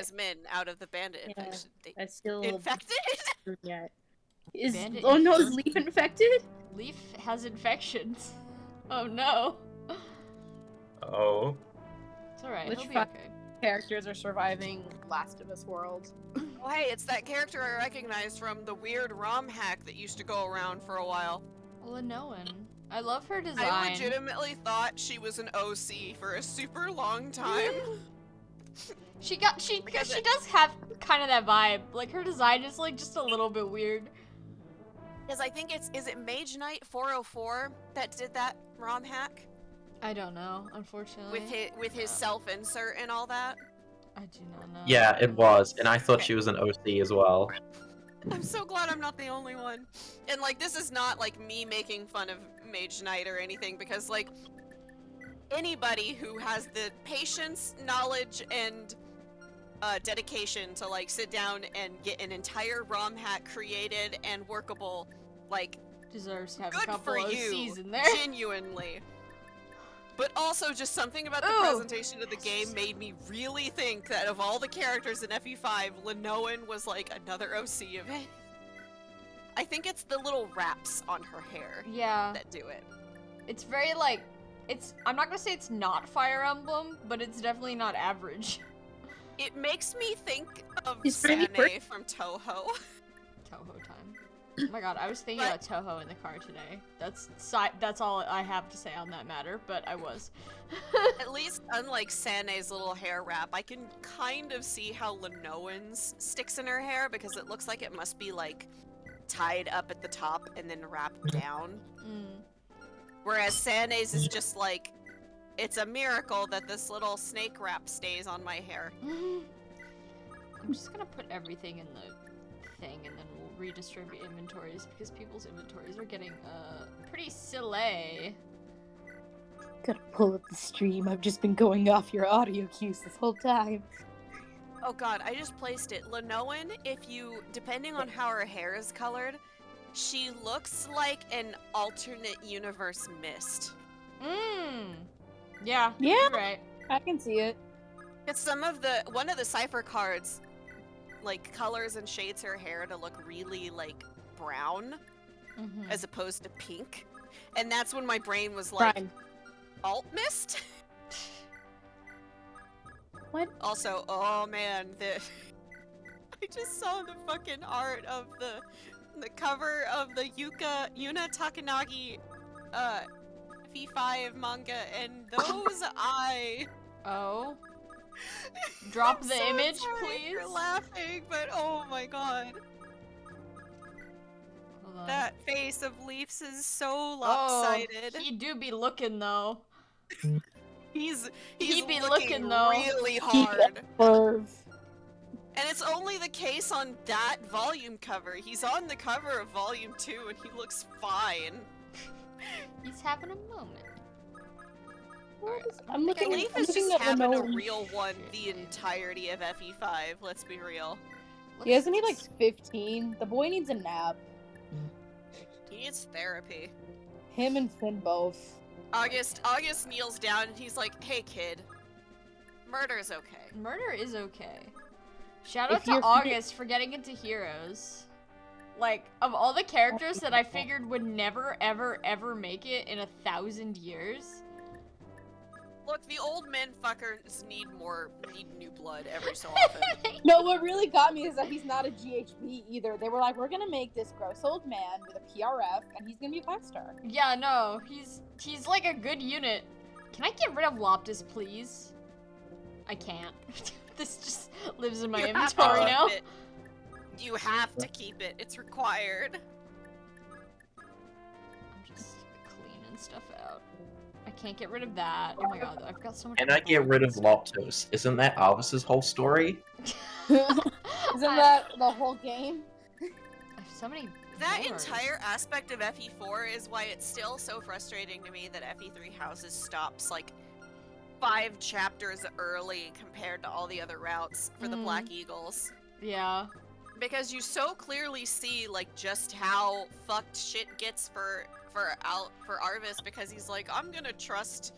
as Min out of the bandit infection. That's still Infected? yet. Oh no, is Leaf infected? Leaf has infections. Oh no. Oh. It's alright, Which he'll be five okay. characters are surviving Last of Us world? Oh hey, it's that character I recognized from the weird ROM hack that used to go around for a while. Lenoan. I love her design. I legitimately thought she was an OC for a super long time. She does have kind of that vibe. Like her design is like just a little bit weird. Because I think is it Mage Knight 404 that did that ROM hack? I don't know, unfortunately. With his self-insert and all that? I do not know. Yeah, it was, and I thought she was an OC as well. I'm so glad I'm not the only one. And like, this is not like me making fun of Mage Knight or anything, because like, anybody who has the patience, knowledge, and dedication to like sit down and get an entire ROM hack created and workable, like, deserves to have good a couple for of you, OCs in there. genuinely. But also, just something about the presentation of the game made me really think that of all the characters in FE5, Lenoan was like another OC of it. I think it's the little wraps on her hair that do it. It's very like, I'm not gonna say it's not Fire Emblem, but it's definitely not average. It makes me think of He's Sane pretty from Toho. Toho time. Oh my god, I was thinking about Toho in the car today. That's all I have to say on that matter, but I was. At least, unlike Sane's little hair wrap, I can kind of see how Lenoan's sticks in her hair, because it looks like it must be like tied up at the top and then wrapped down. Whereas Sane's is just like, it's a miracle that this little snake wrap stays on my hair. I'm just gonna put everything in the thing and then we'll redistribute inventories, because people's inventories are getting pretty silly. Gotta pull up the stream. I've just been going off your audio cues this whole time. Oh god, I just placed it. Lenoan, depending on how her hair is colored, she looks like an alternate universe Mist. Yeah, Yeah. you're right. I can see it. It's one of the cipher cards, like, colors and shades her hair to look really, like, brown, as opposed to pink. And that's when my brain was like, alt Mist? What? Also, oh man, I just saw the fucking art of the cover of the Yuna Takanagi V5 manga, and those Oh. Drop I'm the so image, sorry please. You're laughing, but oh my god. Hold on. That face of Leafs is so lopsided. Oh, he do be looking though. He's He be looking though. really hard. Curve. And it's only the case on that volume cover. He's on the cover of volume 2 and he looks fine. He's having a moment. I'm looking. Leaf I'm is looking just at having a Lenoan. real one the entirety of FE5, let's be real. Yeah, isn't he like 15? The boy needs a nap. He needs therapy. Him and Finn both. August kneels down and he's like, hey kid, murder is okay. Murder is okay. Shout out If to you're- August for getting into Heroes. Like, of all the characters that I figured would never, ever, ever make it in 1,000 years. Look, the old men fuckers need new blood every so often. No, what really got me is that he's not a GHB either. They were like, we're gonna make this gross old man with a PRF, and he's gonna be a 5-star. Yeah, no, he's like a good unit. Can I get rid of Loptus, please? I can't. This just lives in my You have inventory to now. keep it. You have to keep it. It's required. I'm just cleaning stuff out. I can't get rid of that. Oh my god, I've got so much. Can I get rid of Loptos? Isn't that Alvis's whole story? Isn't that the whole game? I have so many. That doors. entire aspect of FE4 is why it's still so frustrating to me that FE3 Houses stops like 5 chapters early compared to all the other routes for the Black Eagles. Yeah. Because you so clearly see like just how fucked shit gets for Arvis, because he's like, I'm gonna trust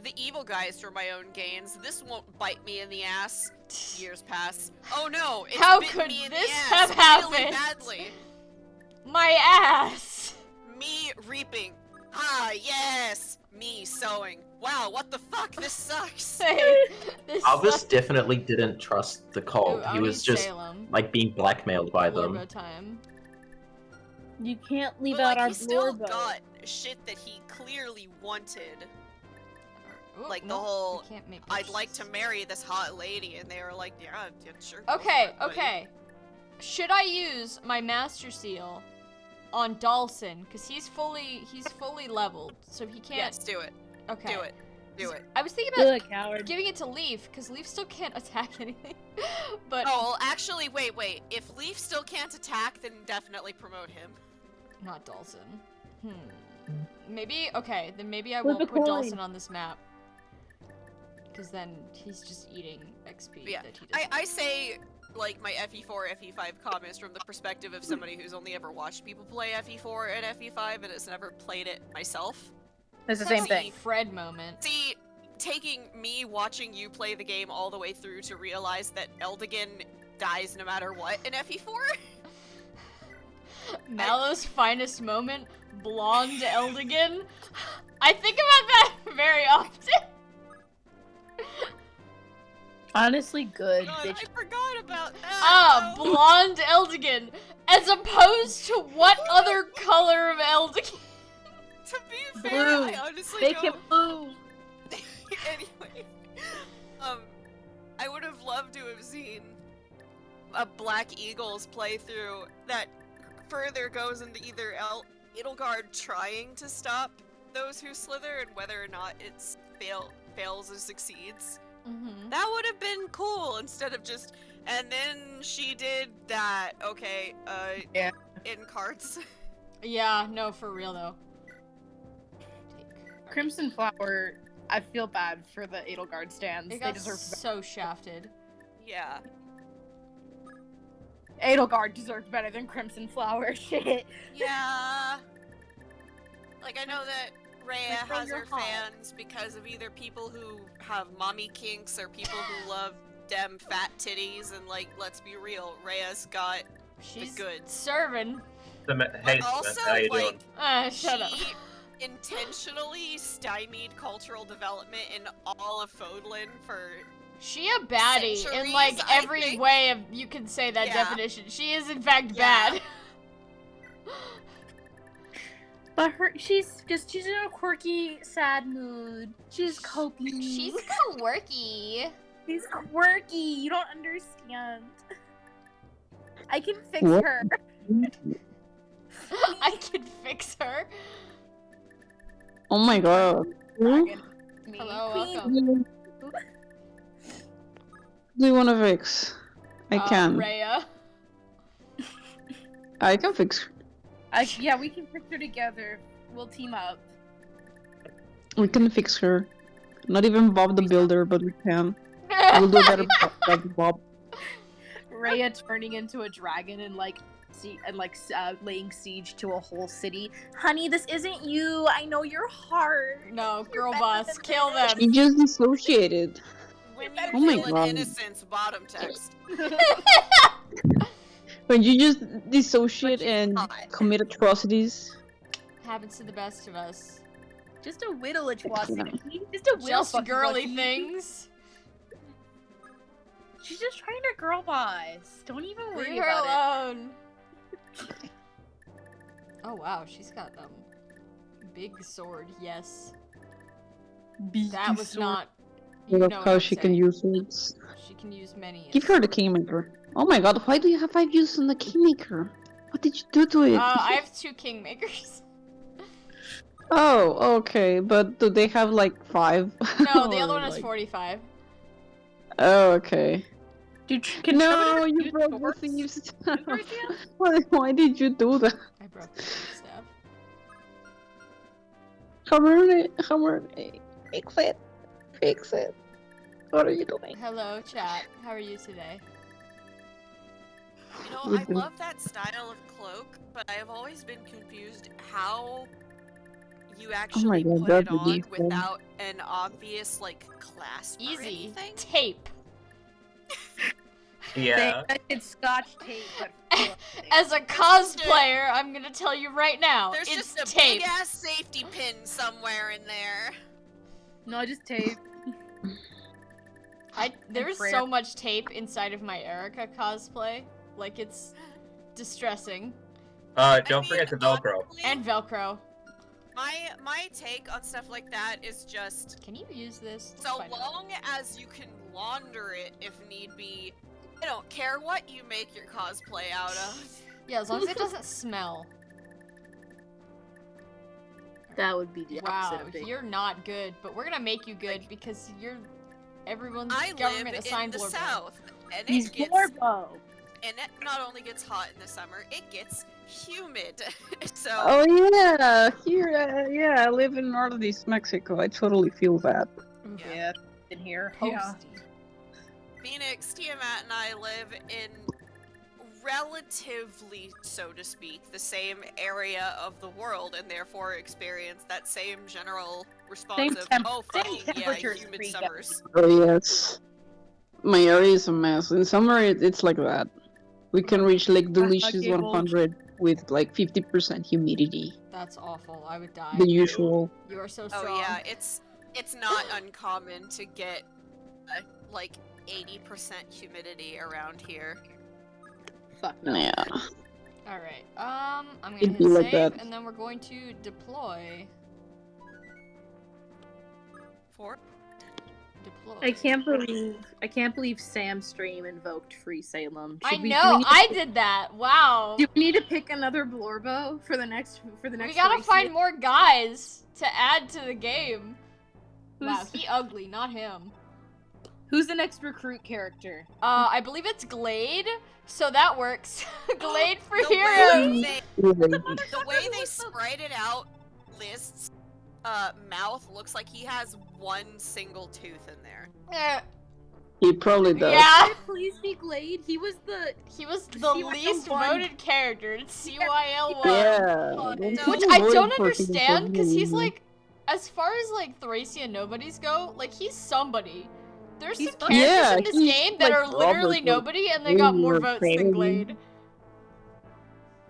the evil guys for my own gains. This won't bite me in the ass. Years pass. Oh no! It's How bitten could me in this the ass have really happened? badly. My ass! Me reaping. Ah, yes! Me sowing. Wow, what the fuck? This sucks. Hey, this Albus sucks. definitely didn't trust the Ooh, cult. I He need was just Salem. like being blackmailed by them. Lorbo time. You can't leave But, out like, our he still Blorbo. got shit that he clearly wanted. Ooh, Like, the no, whole, we can't make I'd like to purchases. marry this hot lady, and they were like, yeah, sure. go Okay, for it, buddy." okay. Should I use my Master Seal on Dawson? Cause he's fully leveled, so he can't. Yes, do it. Okay. Do it. Do it. I was thinking about Good coward. giving it to Leaf, cause Leaf still can't attack anything. But Oh, well, actually, wait. If Leaf still can't attack, then definitely promote him. not Dawson. Maybe. Okay, then maybe I Flip won't a put coin. Dawson on this map. Cause then he's just eating XP Yeah, that he doesn't. I say, like, my FE4, FE5 comments from the perspective of somebody who's only ever watched people play FE4 and FE5 and has never played it myself. It's the That's same a thing. Fred moment. See, taking me watching you play the game all the way through to realize that Eldigan dies no matter what in FE4? Mallow's finest moment, blonde Eldigan. I think about that very often. Honestly, good. God, Bitch. I forgot about that! Ah, no. blonde Eldigan, as opposed to what other color of Eldigan? To be fair, Blue. I honestly Make him don't... move. Anyway, I would have loved to have seen a Black Eagles playthrough that further goes into either Edelgard trying to stop those who slither and whether or not it's fails or succeeds. Mm-hmm. That would have been cool instead of just, and then she did that. Okay, Yeah. in cards. Yeah, no, for real though. Crimson Flower, I feel bad for the Edelgard stands. It They got deserve so shafted. Yeah. Edelgard deserves better than Crimson Flower. Shit. Yeah. Like, I know that Rhea Like, has you're her hot. fans because of either people who have mommy kinks or people who love dem fat titties, and, like, let's be real, Rhea's got She's the goods. serving. Hey, Also, how you like, doing? Shut up. she intentionally stymied cultural development in all of Fodlan for... She a baddie in Centuries, like I every think. way of you can say that Yeah. definition. She is in fact Yeah. bad. But she's in a quirky, sad mood. She's coping. She's quirky. She's quirky. You don't understand. I can fix What? her. I can fix her. Oh my god. Dragon. Me. Hello, Queen. welcome. Do you wanna fix? I can. Rhea. I can fix. Yeah, we can fix her together. We'll team up. We can fix her. Not even Bob the Builder, but we can. We'll do better like Bob. Rhea turning into a dragon and laying siege to a whole city. Honey, this isn't you. I know your heart. No, You're girl better boss, than kill this. them. She just dissociated. When Oh you my kill an God. innocence, bottom text. When you just dissociate But she's and hot. commit atrocities. Happens to the best of us. Just a whittle Just a whittle Just fucky girly wucky. things. She's just trying to girl boss. Don't even worry Leave her about alone. Oh wow, she's got big sword. Yes, it. that was not. You Look know of what how I'm she can saying. use it. She can use many. Give her the Kingmaker. Oh my god, why do you have 5 uses on the Kingmaker? What did you do to it? I have 2 kingmakers. Oh, okay, but do they have like 5? No, the other Or, one has like- 45. Oh, okay. Dude, can No, somebody you use broke the swords? thieves. Thracia? Why did you do that? I broke the staff. Come on, fix it. Fix it. What are you doing? Hello, chat. How are you today? You know, I Mhm. love that style of cloak, but I have always been confused how you actually God, put that it would be on fun. without an obvious, like, clasp or Easy. anything. Tape. Yeah. It's scotch tape, but As a cosplayer, I'm gonna tell you right now, There's it's just a tape. big ass safety pin somewhere in there. no, just tape. There's prayer. so much tape inside of my Erica cosplay. Like, it's distressing. Don't forget the Velcro. Honestly, And Velcro. my take on stuff like that is just Can you use this? Let's so find out. long as you can launder it if need be. I don't care what you make your cosplay out of. Yeah, as long as it doesn't smell. That would be the Wow, opposite of it. you're not good, but we're gonna make you good because you're everyone's I live government in assigned the Blorbo. south, and He's it gets Blorbo. and it not only gets hot in the summer, it gets humid. So Oh yeah, here, yeah, I live in Northeast Mexico. I totally feel that. Oof. Yeah, in here. Toasty. Phoenix, Tiamat, and I live in relatively, so to speak, the same area of the world, and therefore experience that same general response of, oh same fucking yeah, temperature as humid Free Guy. summers. Oh yes, my area is a mess. In summer, it's like that. We can reach like delicious giggles. 100 with like 50% humidity. That's awful. I would die. The usual. You are so strong. Oh yeah, it's not uncommon to get like 80% humidity around here. Fuck no. Yeah. Alright, I'm gonna It'd hit be like save, that. and then we're going to deploy. Deploy. I can't believe Sam's stream invoked Free Salem. I Should we- know, do we I did that. Wow. Do we need to pick another Blorbo for the next We gotta race find here? more guys to add to the game. Wow, Who's- he ugly, not him. Who's the next recruit character? I believe it's Glade, so that works. Glade for The heroes. way they spread it out lists, mouth looks like he has one single tooth in there. Eh, He probably does. yeah, Please be Glade. He was the he was the He was the least one- voted character. It's CYL1. Yeah. Which then Which people I voted don't for him understand, because he's for me. like, as far as like Thracia nobodies go, like he's somebody. There's He's some fun. characters Yeah, in this he's game that like are literally Robert, nobody, and they got more Robert votes Craven. than Glade.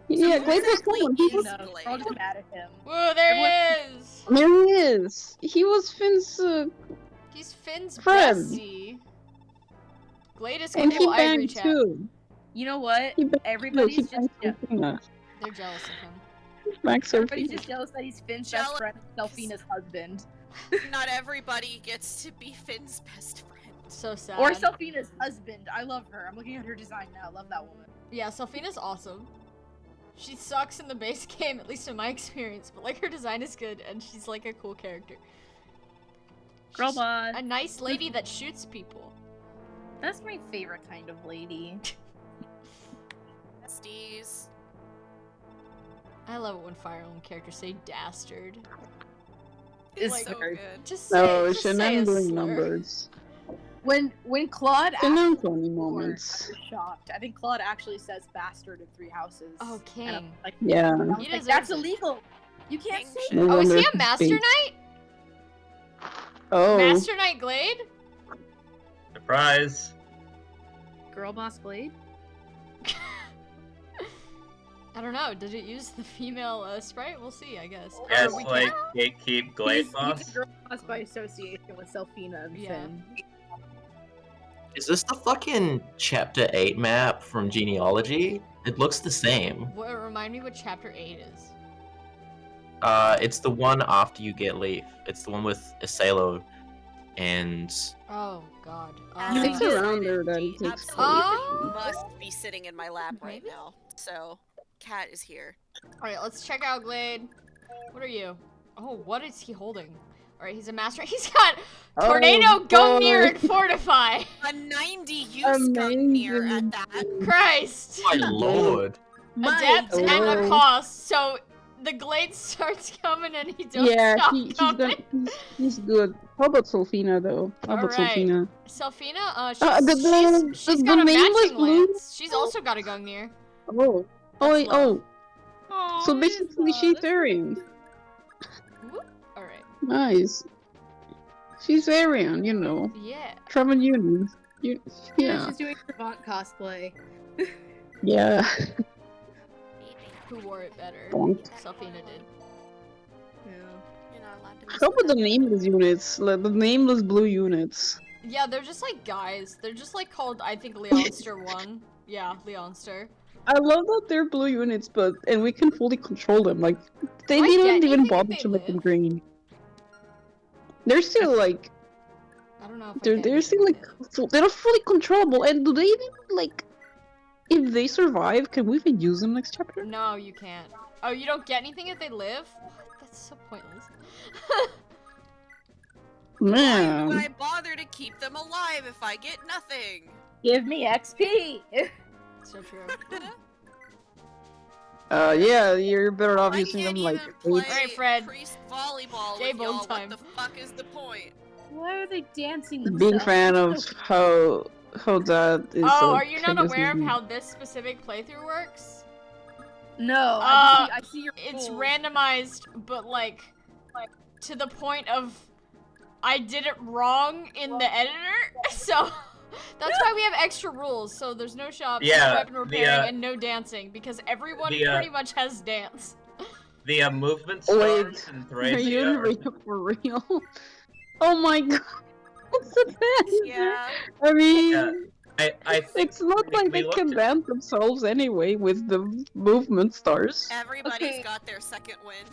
Yeah, who Glade was exactly someone. He is was. no. Glade? We're all just mad at him. Whoa, there he is! There he is. He was Finn's, He's Finn's Friend. bestie. Glade is and he cool, I agree, banged chat. too. You know what? He banged Everybody's too. He just banged yeah, Sophina. They're jealous of him. He banged everybody's Sophina. just jealous that he's Finn's Jealous. best friend, Delphina's husband, Not everybody gets to be Finn's best friend. So sad. or Delphina's husband. I love her. I'm looking at her design now. I love that woman. Yeah, Sophia's awesome. She sucks in the base game, at least in my experience, but like her design is good, and she's like a cool character. Girl She's boss. a nice lady that shoots people. That's my favorite kind of lady. Besties. I love it when Fire Emblem characters say dastard. It's Like, So so good. Just say, No, just say a Shannon doing slur. numbers. When Claude Shannon actually funny I moments. was shocked. I think Claude actually says bastard in Three Houses. Oh, And I'm king. like, Yeah. I was He like, deserves that's it. illegal. You can't King say shit. that. No Oh, is he wonder a Master speaks. Knight? Oh. Master Knight Glade? Surprise! Girl boss Blade. I don't know. Did it use the female sprite? We'll see, I guess. Yes, Or we like can- gatekeep Glade He's boss. a girl boss by association with Selfina and Yeah. Finn. Is this the fucking chapter 8 map from Genealogy? It looks the same. What, remind me what chapter 8 is. It's the one after you get Leaf. It's the one with Asalo and Oh, God. It's around there that it takes Absolutely Oh. must be sitting in my lap right Maybe? now. So, Cat is here. Alright, let's check out Glade. What are you? Oh, what is he holding? Alright, he's a master. He's got Tornado, Oh, Gungnir, boy. and Fortify. A 90 use gun near at that. Christ. my lord. Adept and a Oh. cost. So the Glade starts coming and he don't Yeah, stop he's coming. he's good. How about Solfina though? How about Alright. Solfina? Selfina, The got a name was matching blue? lance. She's also got a Gungnir. Oh. That's Oh. Aw, So basically she's Arian. Alright. Nice. She's Arian, you know. Yeah. Travel Union. You, Yeah, yeah. she's doing Savant cosplay. Yeah. Who wore it better? Bonk. Selfina did. Yeah. You're not allowed to mess How with about the that. nameless units? Like the nameless blue units. Yeah, they're just like guys. They're just like called, I think, Leonster 1. Yeah, Leonster. I love that they're blue units, and we can fully control them. Like they Do I didn't get even anything if bother they to make them live? green. They're still like I don't know if I they're get they're anything still like if they live. they're not fully controllable. And do they even like if they survive? Can we even use them next chapter? No, you can't. Oh, you don't get anything if they live? What? That's so pointless. Why would Man. I bother to keep them alive if I get nothing? Give me XP! So true. Yeah, you're better off I using can't them like even play Alright, Fred. priest volleyball Game with y'all. time. What the fuck is the point? Why are they dancing themselves? big fan of how that is. Oh, are you not kind of aware of easy. how this specific playthrough works? No, I see your It's goals. randomized, but like to the point of I did it wrong in the editor, so that's why we have extra rules. So there's no shops, no Yeah, weapon the, repairing, and no dancing because everyone the, pretty much has dance. The movement Wait, stars and are you Thracia. real for real? Oh my god, what's the best? Yeah. I mean, Yeah, I think it's not like we they looked can at- dance themselves anyway with the movement stars. Everybody's Okay. got their second wind.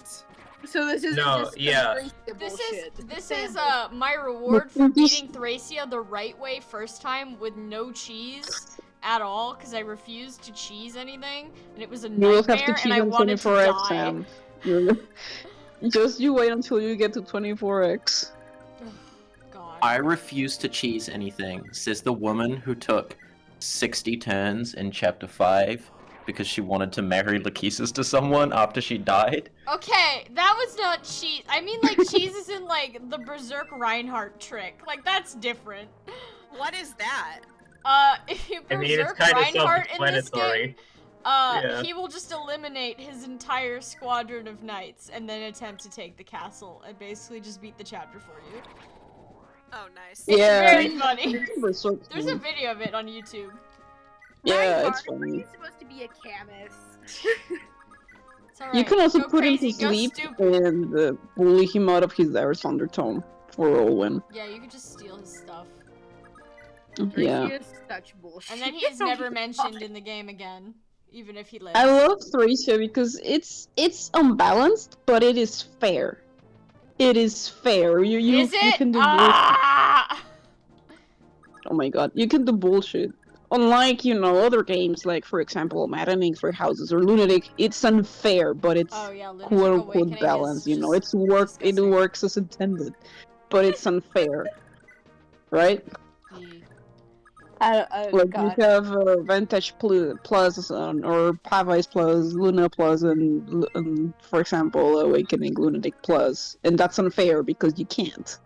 So this isn't No, just yeah. Thracia This bullshit. is This this is my reward for But this- beating Thracia the right way first time with no cheese at all because I refused to cheese anything and it was a You will have to nightmare cheat and I on wanted to 24x, die. Sam. Just you wait until you get to 24x. God. I refuse to cheese anything, says the woman who took 60 turns in chapter 5 because she wanted to marry Lachesis to someone after she died. Okay, that was not cheese. I mean, like, cheese is in, like, the Berserk Reinhardt trick. Like, that's different. What is that? If you I mean, it's Berserk kind of Reinhardt in this game, self-explanatory. Yeah. he will just eliminate his entire squadron of knights and then attempt to take the castle and basically just beat the chapter for you. Oh, nice. It's Yeah. very funny. Berserk There's a team. video of it on YouTube. Yeah, Reinhardt, it's funny. He's supposed to be a chemist. It's alright. You can also Go put him crazy, to go sleep stupid. and bully him out of his Aris Undertone for a win. Yeah, you could just steal his stuff. Yeah. Thracia is such bullshit. And then he's never mentioned in the game again, even if he lives. I love Thracia because it's unbalanced, but it is fair. It is fair. You Is it? can do bullshit. Ah! Oh my god, you can do bullshit. Unlike, other games like, for example, Maddening for Houses or Lunatic, it's unfair, but it's Oh yeah, Lunatic quote unquote Awakening balanced, is just it disgusting. works as intended. But it's unfair. Right? Like God. you have Vantage Plus or Pavice Plus, Luna Plus, and for example, Awakening Lunatic Plus, and that's unfair because you can't.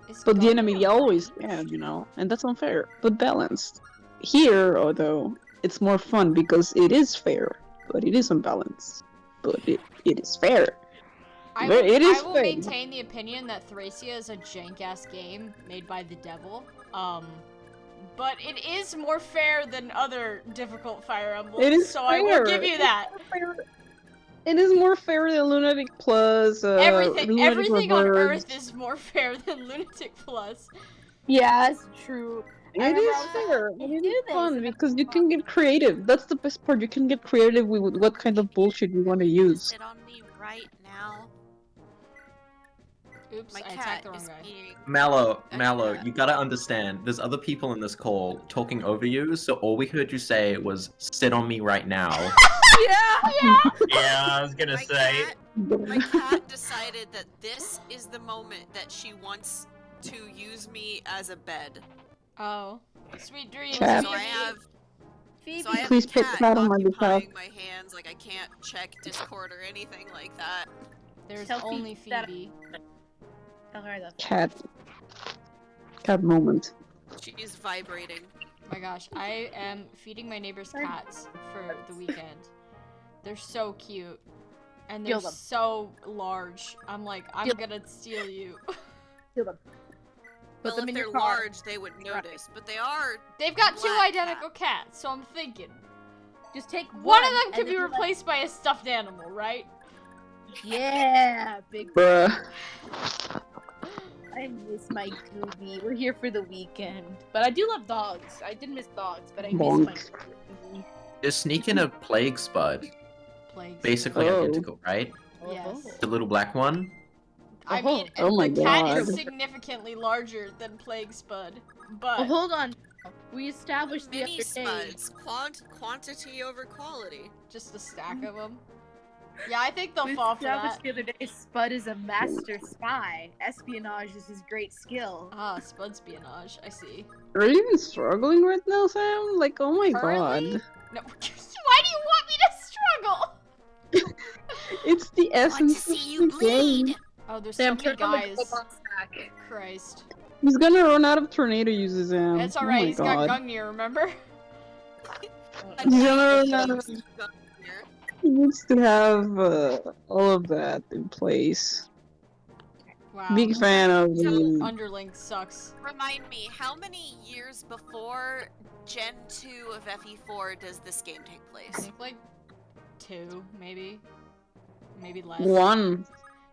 Is But the Goblin enemy a always range? can, and that's unfair, but balanced. Here, although, it's more fun because it is fair, but it is unbalanced. But it is fair. I But will, it is I will fair. maintain the opinion that Thracia is a jank-ass game made by the devil. But it is more fair than other difficult Fire Emblems, It is so fair. I will give you that. It is more fair than Lunatic Plus. Everything Lunatic on Reverse. Earth is more fair than Lunatic Plus. Yeah, that's true. I It remember is I was like, fair. "They It do is this, fun and because you that's can get creative. That's the best part. You can get creative with what kind of bullshit you want to use. Sit on me right now. Oops, My I cat attacked the wrong is guy. being. Mallow, Yeah. you gotta understand, there's other people in this call talking over you, so all we heard you say was, sit on me right now. Yeah! Yeah, I was gonna say. My cat decided that this is the moment that she wants to use me as a bed. Oh. Sweet dreams. Cat. So I have Phoebe, So I have Please a pick cat cat on my occupying behalf. my hands, like I can't check Discord or anything like that. There's Tell only Phoebe that- Phoebe. tell her that. Cat moment. She's vibrating. My gosh, I am feeding my neighbor's cats for the weekend. They're so cute. And they're Steal them. so large. I'm like, I'm Steal gonna steal you. Steal them. Put Well, them if in they're your car. large, they would notice, but they are. They've got 2 Black identical cats, so I'm thinking. Just take One of them and could then be be like, replaced by a stuffed animal, right? yeah, big. Bruh. I miss my Gooby. We're here for the weekend, but I do love dogs. I did miss dogs, but I miss my Bonk. Gooby. Just sneak in a plague spud. Plagues. Basically Oh. identical, right? Yes. The little black one. I mean, Oh my the cat God. is significantly larger than Plague Spud, Oh, but hold on. We established the Mini other day. spuds, quantity over quality. just a stack of them. Yeah, I think they'll We fall for that. established the other day Spud is a master spy. Espionage is his great skill. Ah, Spud espionage. I see. Are you even struggling right now, Sam? Like, oh my Currently? god. No, why do you want me to struggle? It's the essence of the game. Oh, there's Sam, so many turn on the guys. football stack. Christ. He's gonna run out of tornado uses, Sam. It's Oh alright, my he's god. got Gungnir, remember? He's gonna run out of... He needs to have all of that in place. Wow. Big fan of the... Underling sucks. Remind me, how many years before Gen 2 of FE4 does this game take I place? think like 2, maybe. Maybe less. One.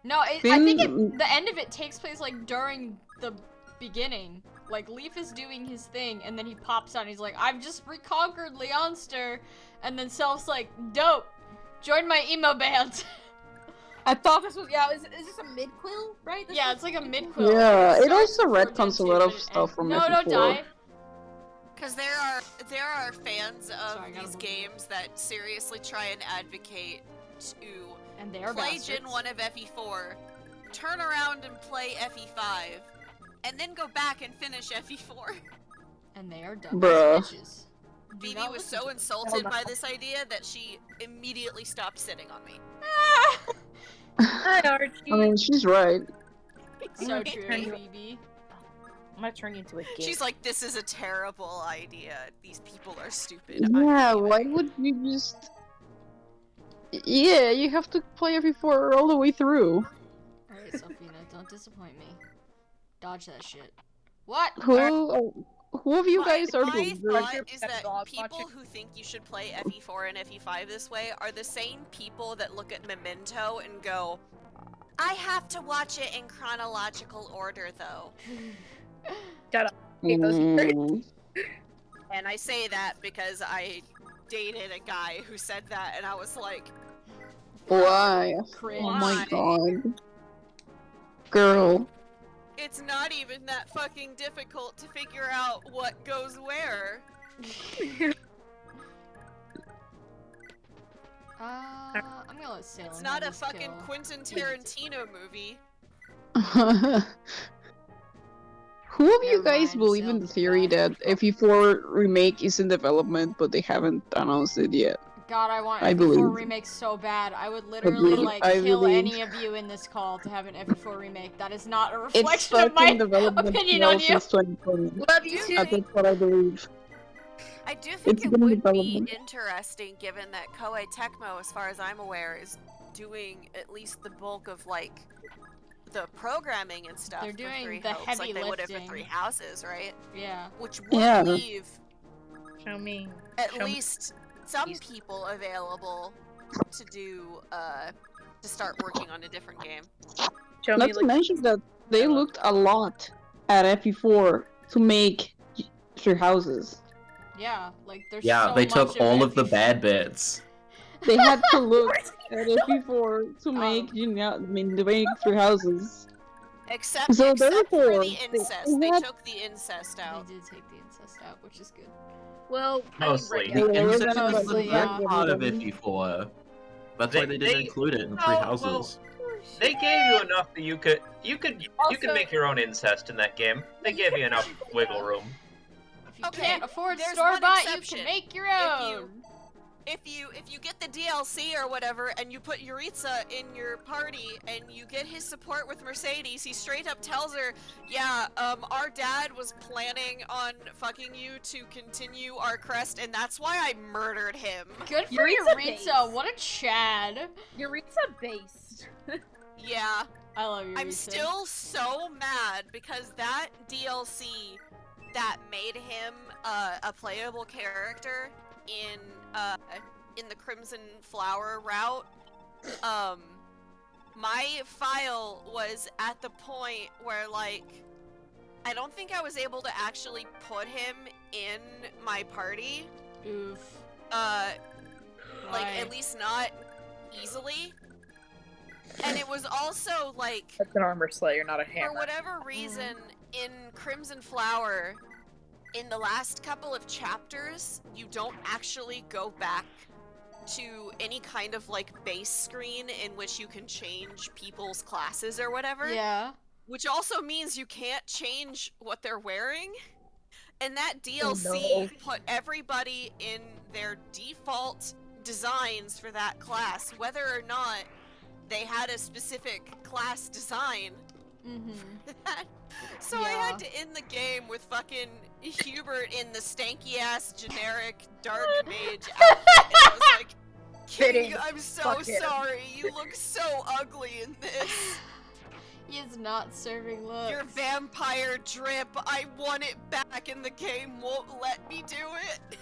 No, I think the end of it takes place like during the beginning. Like Leaf is doing his thing, and then he pops out and he's like, "I've just reconquered Leonster," and then Self's like, "Dope, join my emo band." I thought this was is this a mid quill, right? This Yeah, is it's like a mid-quill. Yeah, it starts also before retcons Gen a lot 2, of but it stuff ends- from No, FE4. don't die. Because there are fans of Sorry, I gotta these move. games that seriously try and advocate to And they are play bastards. Gen 1 of FE4, turn around and play FE5, and then go back and finish FE4. And they are dumb Bruh. bitches. Do Phoebe not was listen so to insulted by this idea that she immediately stopped sitting on me. them. Hi, Archie. I mean, she's right. So I'm true, gonna turn you- Phoebe. I'm gonna turn you into a gay. She's like, this is a terrible idea. These people are stupid. I'm Yeah, leaving." why would you just... Yeah, you have to play FE4 all the way through. Alright, Sophina, don't disappoint me. Dodge that shit. What? Who of you guys are My the thought You're is better that dog people watching. who think you should play FE4 and FE5 this way are the same people that look at Memento and go, I have to watch it in chronological order though. Mm, And I say that because I dated a guy who said that and I was like, why? Cringe. Oh my Why? god. Girl. it's not even that fucking difficult to figure out what goes where. I'm gonna let Salem It's not have a this fucking kill. Quentin Tarantino movie. Who of you Never guys mind, believe in Salem the is theory bad. that FE4 remake is in development but they haven't announced it yet? God, I want I FE4 believe. remake so bad. I would literally believe- like I kill believe. any of you in this call to have an FE4 remake. That is not a It's reflection stuck of my in development opinion now on you. since 2020. Love you Do too. you That's what I believe. I do think It's it been would be development. interesting given that Koei Tecmo, as far as I'm aware, is doing at least the bulk of like the programming and stuff. They're for doing Three the Hopes, heavy like they would have for lifting. Three Houses, right? Yeah. Which would Yeah. leave Show me. at Show me. least some Please. people available to do to start working on a different game. Show Not me. to mention that they looked a lot at FE4 to make Three Houses. Yeah, like there's Yeah, so they much took all of the FE4. bad bits. They had to look at FE4 to make to make Three Houses. Except, So except for therefore, the incest. They had- took the incest out. They did take the incest out, which is good. Well, Mostly. I mean, Yeah, The we're incest gonna, is like, the Mostly, back yeah. good part of them. FE4. That's why they didn't They- include it in no, Three well, Houses. They gave you enough that you could Also- make your own incest in that game. They gave you enough wiggle room. If you Okay, can't afford there's store one bought, you exception. can make your If own. If you get the DLC or whatever and you put Yuritsa in your party and you get his support with Mercedes, he straight up tells her, yeah, our dad was planning on fucking you to continue our crest and that's why I murdered him. Good for Yuritsa Yuritsa. base. What a Chad. Yuritsa based. Yeah. I love you. I'm Rita. still so mad because that DLC that made him a playable character in the Crimson Flower route, my file was at the point where, like, I don't think I was able to actually put him in my party. Oof. Like, Why? at least not easily. And it was also, like, That's an armor slayer, not a hammer. for whatever reason, in Crimson Flower, in the last couple of chapters, you don't actually go back to any kind of, like, base screen in which you can change people's classes or whatever. Yeah. Which also means you can't change what they're wearing. And that DLC Oh, no. put everybody in their default designs for that class, whether or not they had a specific class design. So I had to end the game with fucking Hubert in the stanky ass generic dark mage outfit. And I was like, King, Fitting. I'm so Fuck him. sorry. You look so ugly in this. He is not serving looks. Your vampire drip, I want it back and the game won't let me do it.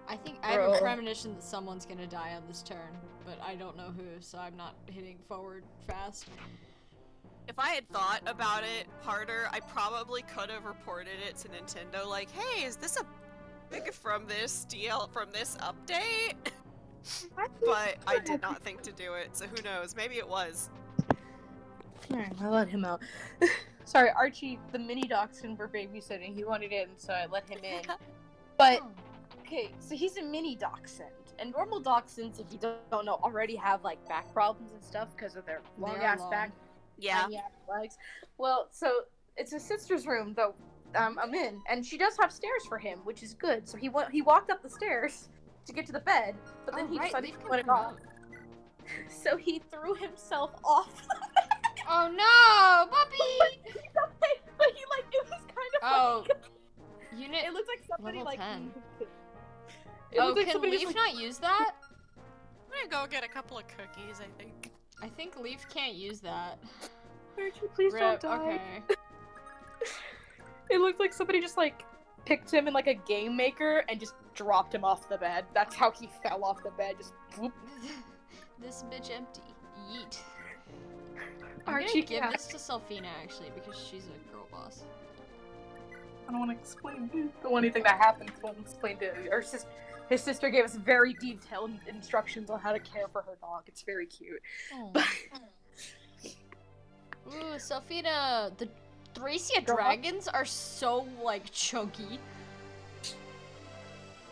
I think I have a Bro. premonition that someone's gonna die on this turn, but I don't know who, so I'm not hitting forward fast. If I had thought about it harder, I probably could have reported it to Nintendo like, hey, is this a bug from this update? But I did not think to do it, so who knows? Maybe it was. Alright, I let him out. Sorry, Archie, the mini dachshund we're babysitting, he wanted in, so I let him in. But, okay, so he's a mini dachshund. And normal dachshunds, if you don't know, already have, like, back problems and stuff because of their They are long-ass long. back. Yeah. Tiny ass legs. Well, so it's his sister's room, though. I'm in, and she does have stairs for him, which is good. So he walked up the stairs to get to the bed, but then he decided to put it off. So he threw himself off. Oh no, puppy! But he like it was kind of Oh, funny. unit. It looked like somebody level like. 10. It Oh, looked like can somebody Leaf just, not use that? I'm gonna go get a couple of cookies, I think. I think Leaf can't use that. Archie, please Rip, don't die. okay. It looked like somebody just like picked him in like a game maker and just dropped him off the bed. That's how he fell off the bed. Just whoop. This bitch empty. Yeet. I'm Archie, gonna give yeah. this to Selfina actually because she's a girl boss. I don't want to explain the only thing that happened. Won't explain to her sister. His sister gave us very detailed instructions on how to care for her dog. It's very cute. Oh. But Ooh, Selfina, the Thracia Girl. dragons are so like chunky.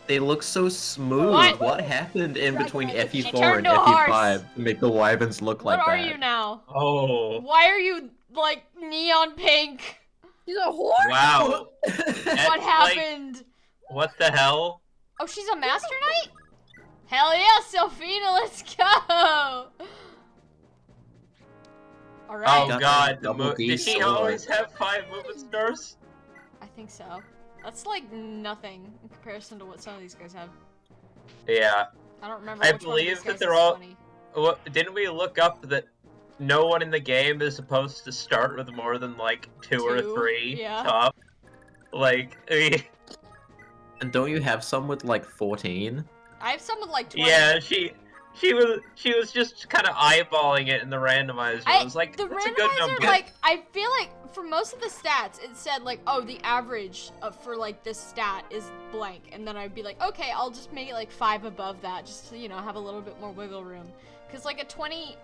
They look so smooth. What? What happened in between She FE4 turned and to a horse. FE5 to make the wyverns look like What are that? you now? Oh, Why are you like neon pink? she's a whore. wow. What happened? What the hell? Oh, she's a master knight? Hell yeah, Selfina, let's go! Alright, Oh Got god, the double D did he sword. always have 5 movement stars? I think so. That's like nothing in comparison to what some of these guys have. Yeah. I don't remember I which one of these believe that guys they're is all- 20. What, didn't we look up that no one in the game is supposed to start with more than like 2 or Two? 3 Yeah. top? Like, And don't you have some with like 14? I have some with like 20. yeah, she was just kind of eyeballing it in the randomizer. I was like, the that's a good randomizer, number. like, I feel like for most of the stats, it said like, oh, the average for like this stat is blank, and then I'd be like, okay, I'll just make it like 5 above that, just to, you know, have a little bit more wiggle room. Because like a 20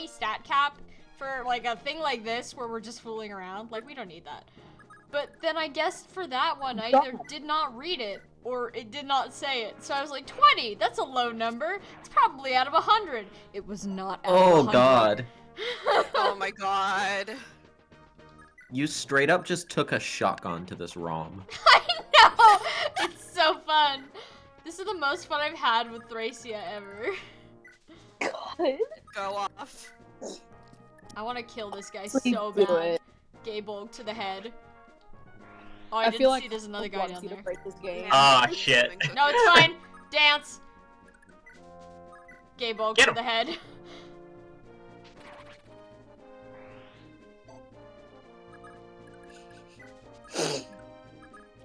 stat cap for like a thing like this where we're just fooling around, like we don't need that. But then I guess for that one, I either did not read it or it did not say it. So I was like, 20, that's a low number. It's probably out of 100. It was not out of Oh 100. god. Oh my god. You straight up just took a shotgun to this ROM. I know! It's so fun. This is the most fun I've had with Thracia ever. God. Go off. I want to kill this guy Please so do bad. it. Gaybulg to the head. Oh, I I didn't feel see like there's another guy wants down you to there. break this game. Ah, shit. No, it's fine. Dance. Gaybulg Get to him. the head.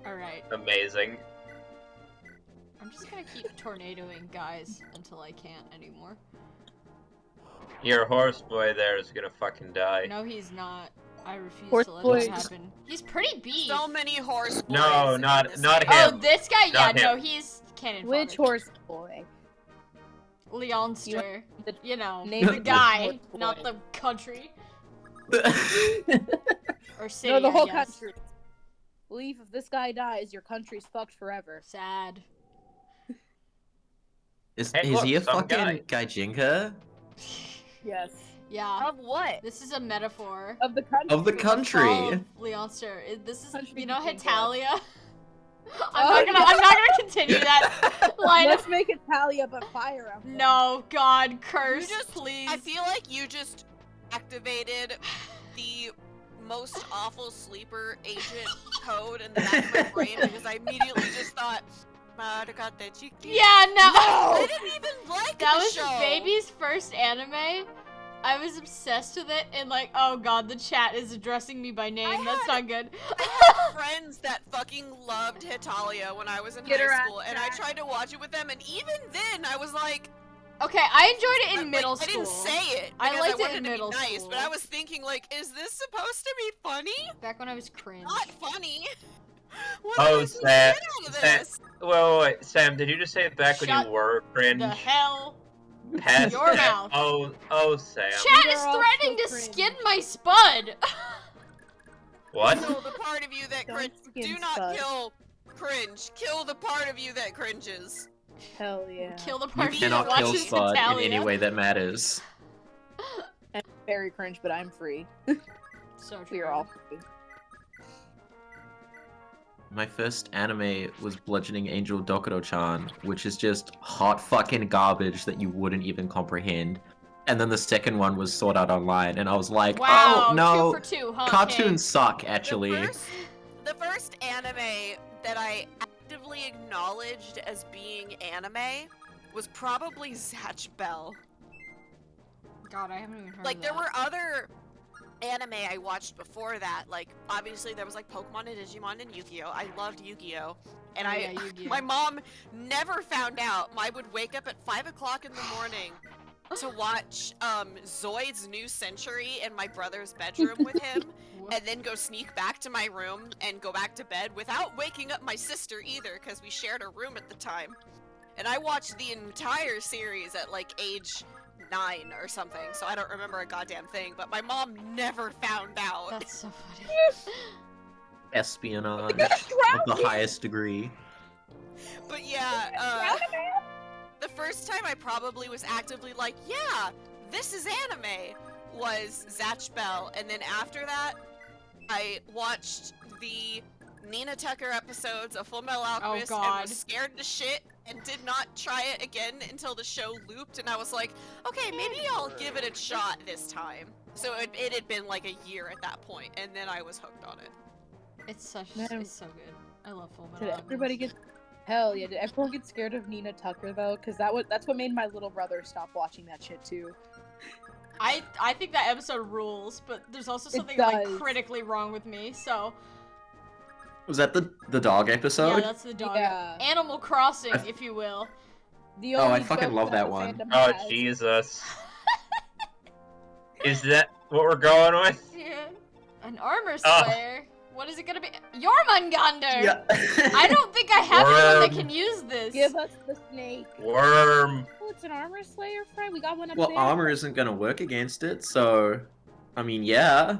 Alright. Amazing. I'm just gonna keep tornadoing guys until I can't anymore. Your horse boy there is gonna fucking die. No, he's not. I refuse Horse to let boy. that happen. He's pretty beef. So many horse boys. No, in not- this not game. him. Oh, this guy? Yeah, Not no, him. he's cannon Which fodder. horse boy? Leonster. the- You know, name the of the guy, horse boy. not the country. Or city, No, the whole I guess. country. Leaf, if this guy dies, your country's fucked forever. Sad. Is Hey, he look, a some fucking Gaijinka? Yes. Yeah. Of what? This is a metaphor. Of the country. Of the country. Of Leonster. This is, Country you know, Gaijinka. Hitalia. Oh, I'm not gonna continue that line. Let's make Italia but Fire Emblem. No, God, curse, You just- please. I feel like you just activated the most awful sleeper agent code in the back of my brain because I immediately just thought, Yeah, no. I didn't even like That the was show. baby's first anime. I was obsessed with it, and like, oh god, the chat is addressing me by name. That's not good. I had friends that fucking loved Hitalia when I was in Get her high ass school, and I back. tried to watch it with them, and even then I was like, Okay, I enjoyed it in like, middle I school. didn't say it I because liked it wanted in to middle be nice, school. but I was thinking like, is this supposed to be funny? Back when I was cringe. Not funny. What Oh, am I supposed to Sam, get out of Sam. this? Wait, Sam, did you just say it back when Shut you were cringe? The hell? Past your that? mouth. Oh, Sam. Chat We is are all threatening so to cringe. skin my spud. What? So the part of you that Don't cringe, skin do not spud. kill cringe. Kill the part of you that cringes. Hell yeah. Kill the You part of you cannot that kill watches Spud in Hitalia. any way that matters. I'm very cringe, but I'm free. So true. We are all free. My first anime was Bludgeoning Angel Dokuro-chan, which is just hot fucking garbage that you wouldn't even comprehend. And then the second one was Sword Art Online, and I was like, Wow, oh no, 2 for 2, huh? cartoons suck, actually. The first anime that I actively acknowledged as being anime was probably Zatch Bell. God, I haven't even heard Like of there that. were other anime I watched before that. Like obviously there was like Pokemon and Digimon and Yu-Gi-Oh. I loved Yu-Gi-Oh. And Oh, yeah, Yu-Gi-Oh. my mom never found out. I would wake up at 5 o'clock in the morning to watch Zoid's New Century in my brother's bedroom with him, and then go sneak back to my room and go back to bed without waking up my sister either, because we shared a room at the time. And I watched the entire series at like age 9 or something, so I don't remember a goddamn thing, but my mom never found out. That's so funny. Espionage of the highest degree. But yeah, the first time I probably was actively like, yeah, this is anime, was Zatch Bell, and then after that, I watched the Nina Tucker episodes of Full Metal Alchemist and God. was scared to shit and did not try it again until the show looped, and I was like, okay, maybe I'll give it a shot this time. So it had been like a year at that point, and then I was hooked on it. It's so Man. good. I love Full Metal Did Alchemist. everybody get? Hell yeah! Did everyone get scared of Nina Tucker though? Because that's what made my little brother stop watching that shit too. I think that episode rules, but there's also something like does. critically wrong with me. So Was that the dog yeah, episode? that's the dog. Yeah. Animal Crossing, if you will. The Oh, I only fucking joke love that the one. fandom Oh, has. Jesus. Is that what we're going with? Yeah. An armor Oh. slayer. What is it gonna be? Jormungandr. Yeah. I don't think I have anyone that Worm. can use this. Give us the snake. Worm. Oh, it's an armor slayer, friend. We got one up Well, there. armor isn't gonna work against it, so I mean, yeah.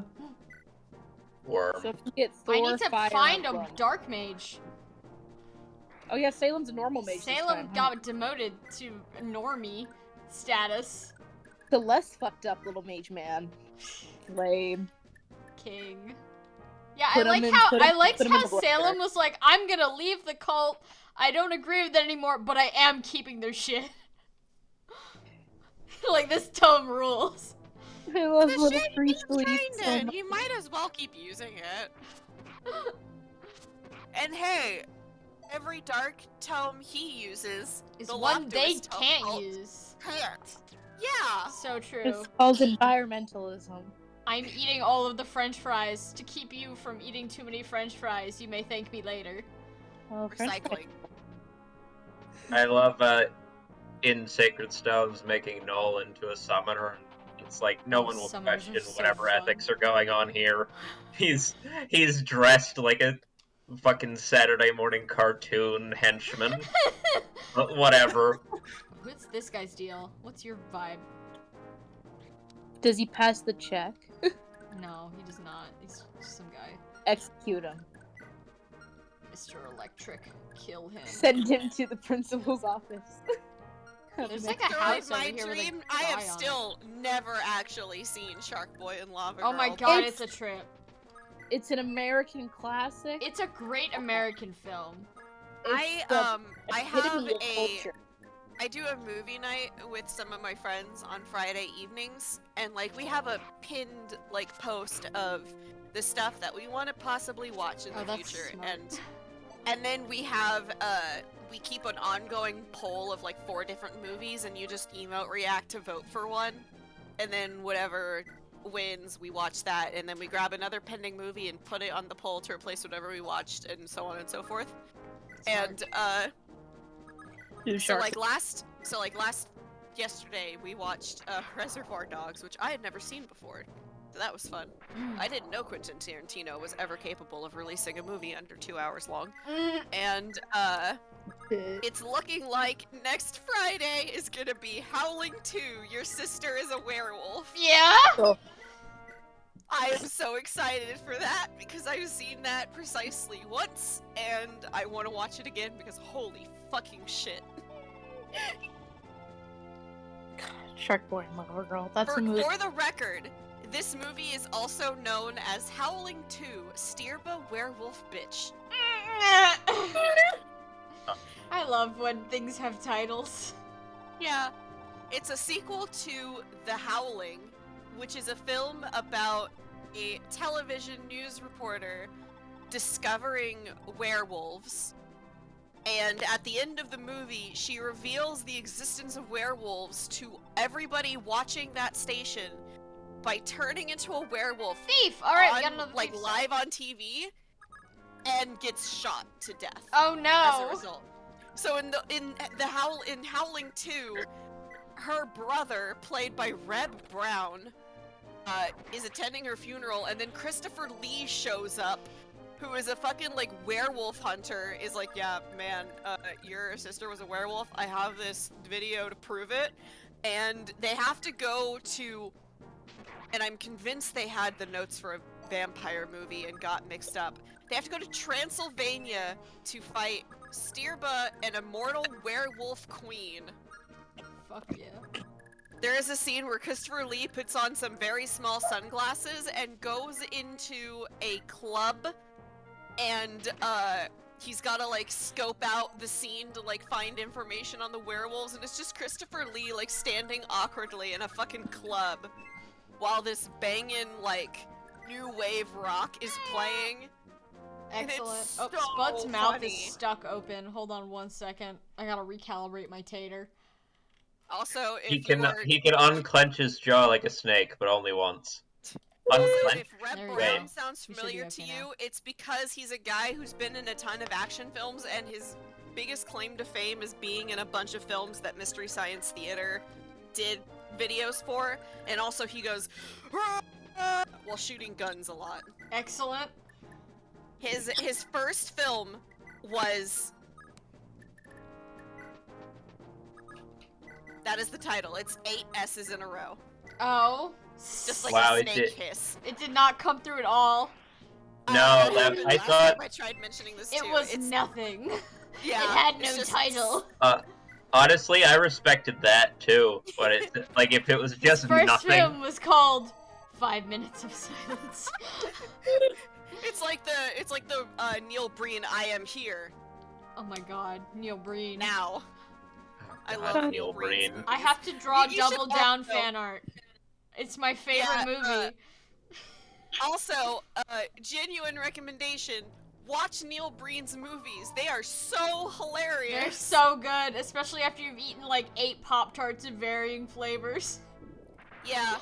Worm. So if you get Thor, I need to Fire find a Emblem. dark mage. Oh yeah, Salem's a normal mage. Salem got demoted to normie status. the less fucked up little mage man. Lame. King. Yeah, Put I 'em like in- how put 'em- I liked put 'em in how the blender. Salem was like, I'm gonna leave the cult. I don't agree with it anymore, but I am keeping their shit. Like this tome rules. I love The little shit free he's sleeves. trained so in, much. you might as well keep using it. And hey, every dark tome he uses Is the one they Loftus tome can't cult use. can't. Yeah. So true. It's called environmentalism. I'm eating all of the french fries. To keep you from eating too many french fries, you may thank me later. Well, French Recycling. I love in Sacred Stones making Null into a summoner. It's like no one will Summoners are question so whatever fun. ethics are going on here. He's dressed like a fucking Saturday morning cartoon henchman. But whatever. What's this guy's deal? What's your vibe? Does he pass the check? No, he does not. He's just some guy. Execute him. Mr. Electric. Kill him. Send him to the principal's office. There's like a So house in my over here with a dream, I have guy on it. still never actually seen Shark Boy and Lava Oh Girl. my god, It's- it's a trip. It's an American classic. It's a great American film. I It's the have epitome of a culture. I do a movie night with some of my friends on Friday evenings, and like we have a pinned like post of the stuff that we want to possibly watch in Oh, the that's future, smart. and then we have we keep an ongoing poll of like 4 different movies, and you just emote react to vote for one, and then whatever wins, we watch that, and then we grab another pending movie and put it on the poll to replace whatever we watched, and so on and so forth. Smart. And Do so Shark last yesterday we watched Reservoir Dogs, which I had never seen before. So that was fun. Mm. I didn't know Quentin Tarantino was ever capable of releasing a movie under 2 hours long. Mm. And it's looking like next Friday is gonna be Howling 2, Your Sister is a Werewolf. Yeah? I am so excited for that because I've seen that precisely once and I want to watch it again because holy fucking shit. Shark Boy and Lava Girl. That's For, a movie. for the record, this movie is also known as Howling 2, Steerba Werewolf Bitch. I love when things have titles. Yeah. It's a sequel to The Howling, which is a film about a television news reporter discovering werewolves. And at the end of the movie, she reveals the existence of werewolves to everybody watching that station by turning into a werewolf Thief! Alright, we on, got another like thief. live on TV and gets shot to death Oh as a no! result. So in Howling 2, her brother, played by Reb Brown, is attending her funeral, and then Christopher Lee shows up, who is a fucking like werewolf hunter, is like, yeah, man, your sister was a werewolf. I have this video to prove it, and they have to go to, and I'm convinced they had the notes for a vampire movie and got mixed up. They have to go to Transylvania to fight Steerba, an immortal werewolf queen. Fuck yeah. There is a scene where Christopher Lee puts on some very small sunglasses and goes into a club, and he's gotta like scope out the scene to like find information on the werewolves, and it's just Christopher Lee like standing awkwardly in a fucking club while this banging like new wave rock is playing. And it's Excellent. Oh, so Spud's mouth funny. is stuck open. Hold on 1 second. I gotta recalibrate my tater. Also, if He can you are, unclench his jaw like a snake, but only once. Unclench. if Reb There we Brown go. sounds We should be familiar to okay you, now. it's because he's a guy who's been in a ton of action films, and his biggest claim to fame is being in a bunch of films that Mystery Science Theater did videos for, and also he goes while shooting guns a lot. Excellent. His first film was, that is the title. It's 8 S's in a row, Oh. just like Wow, a it snake did- hiss. It did not come through at all. No, That that- happened I last thought- time I tried mentioning this It too. was It's, nothing. yeah, it had it's no just- title. Honestly, I respected that too. But it's like if it was just His first nothing. film was called 5 Minutes of Silence. It's like the Neil Breen I Am Here Oh my god, Neil Breen. now. I God, love Neil Neil Breen. Breen. I have to draw You should Double Down also- fan art. It's my favorite Yeah, movie. Also, genuine recommendation: watch Neil Breen's movies. They are so hilarious. They're so good, especially after you've eaten like 8 Pop-Tarts of varying flavors. Yeah.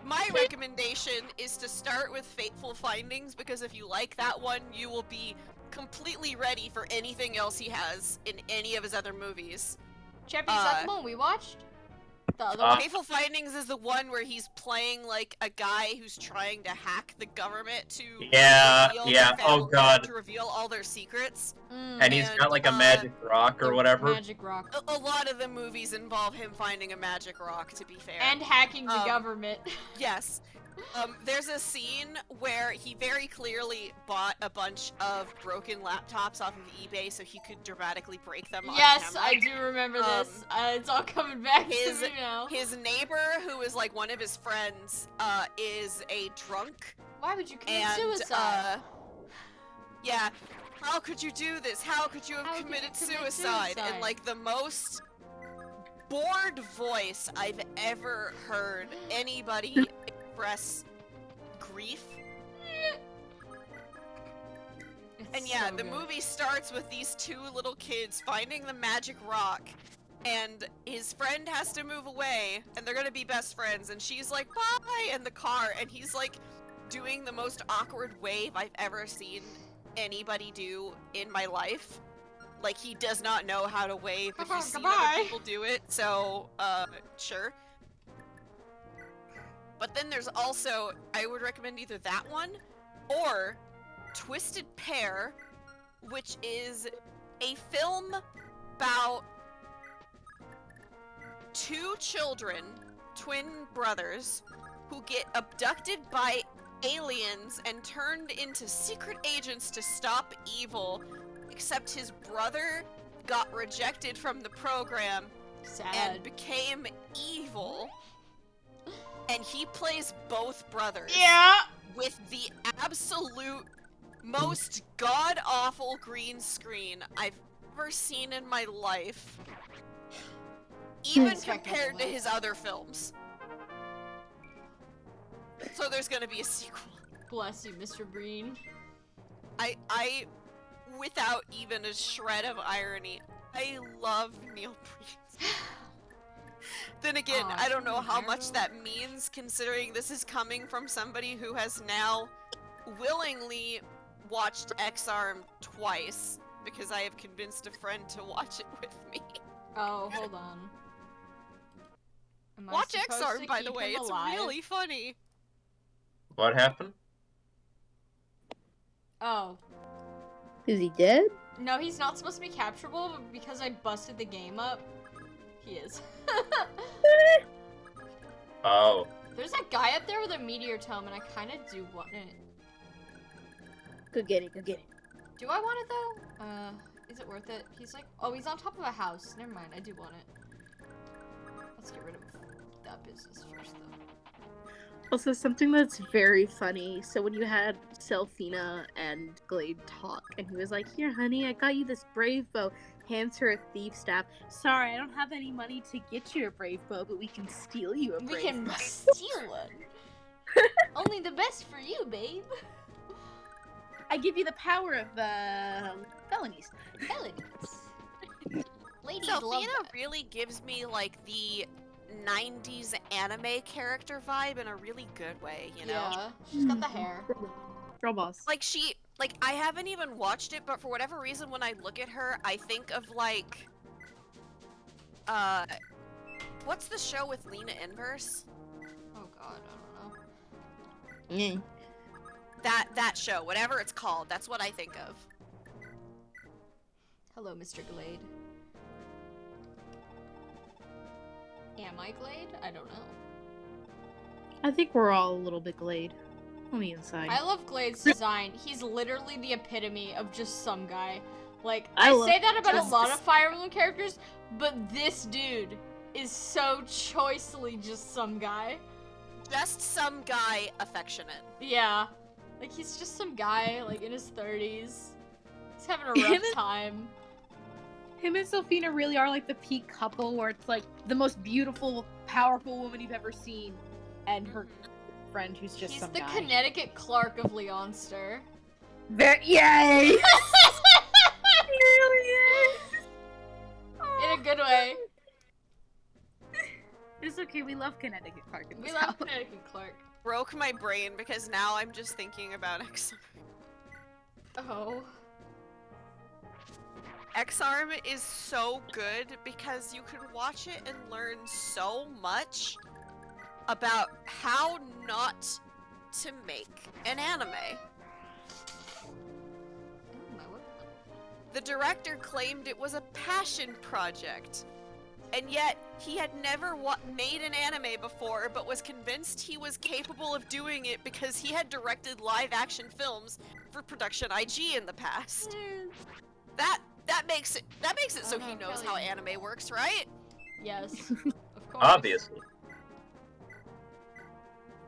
My recommendation is to start with Fateful Findings, because if you like that one, you will be completely ready for anything else he has in any of his other movies. Champion, is that the one we watched? The other one? Fateful Findings is the one where he's playing like a guy who's trying to hack the government to reveal their God. to reveal all their secrets. And he's got like a magic rock or whatever. Magic rock. A lot of the movies involve him finding a magic rock, to be fair. And hacking the government. Yes. There's a scene where he very clearly bought a bunch of broken laptops off of eBay so he could dramatically break them on Yes, camera. I do remember this. It's all coming back to me now. His neighbor, who is like one of his friends, is a drunk. Why would you commit And, suicide? yeah. How could you do this? How could you have committed suicide? And like the most bored voice I've ever heard anybody express grief. And yeah, the movie starts with these two little kids finding the magic rock, and his friend has to move away, and they're gonna be best friends, and she's like, bye, in the car, and he's like doing the most awkward wave I've ever seen anybody do in my life. Like, he does not know how to wave, but he's seen other people do it, so, sure. But then there's also, I would recommend either that one, or Twisted Pair, which is a film about two children, twin brothers, who get abducted by aliens and turned into secret agents to stop evil, except his brother got rejected from the program and became evil. And he plays both brothers. Yeah! With the absolute most god-awful green screen I've ever seen in my life. Even compared to his other films. So there's gonna be a sequel. Bless you, Mr. Breen. I, without even a shred of irony, I love Neil Breen. Then again, I don't know how much that means, considering this is coming from somebody who has now willingly watched X-Arm twice, because I have convinced a friend to watch it with me. Oh, hold on. Watch X-Arm, by the way, it's really funny. What happened? Oh. Is he dead? No, he's not supposed to be capturable, but because I busted the game up, he is. Oh. There's that guy up there with a meteor tome, and I kind of do want it. Go get it, go get it. Do I want it, though? Is it worth it? He's like, oh, he's on top of a house. Never mind, I do want it. Let's get rid of that business first, though. Also, something that's very funny. So when you had Selfina and Glade talk, and he was like, "Here, honey, I got you this brave bow." Hands her a thief staff. Sorry, I don't have any money to get you a brave bow, but we can steal you a brave bow. We can steal one. Only the best for you, babe. I give you the power of felonies. Felonies. Ladies love Selfina that. really gives me like the 90s anime character vibe in a really good way, you know? Yeah, she's got the hair. Girl boss. Like, I haven't even watched it, but for whatever reason, when I look at her, I think of, like, what's the show with Lena Inverse? Oh god, I don't know. That show, whatever it's called, that's what I think of. Hello, Mr. Glade. Am I Glade? I don't know. I think we're all a little bit Glade. On the inside. I love Glade's design. He's literally the epitome of just some guy. Like, I say that about a just- lot of Fire Emblem characters, but this dude is so choicely just some guy. Just some guy affectionate. Yeah. Like, he's just some guy, like, in his 30s. He's having a rough time. Him and Selfina really are like the peak couple where it's like the most beautiful, powerful woman you've ever seen, and her friend who's just He's some the guy. Connecticut Clark of Leonster. Yay! He really is! In a good way. It's okay, we love Connecticut Clark in We this love house. Connecticut Clark. Broke my brain because now I'm just thinking about X-Arm. Oh. X-Arm is so good because you could watch it and learn so much about how not to make an anime. The director claimed it was a passion project, and yet he had never made an anime before, but was convinced he was capable of doing it because he had directed live-action films for Production IG in the past. That makes it so he knows how anime works, right? Yes. Of course. Obviously.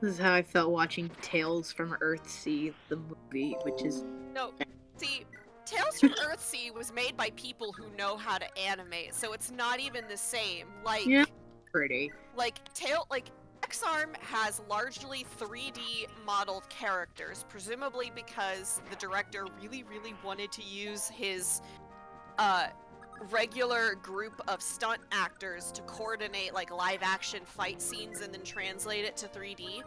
This is how I felt watching Tales from Earthsea, the movie, which is... No, see, Tales from Earthsea was made by people who know how to animate, so it's not even the same. Like, Yeah. Pretty. like X-Arm has largely 3D modeled characters, presumably because the director really wanted to use his regular group of stunt actors to coordinate like live action fight scenes and then translate it to 3D.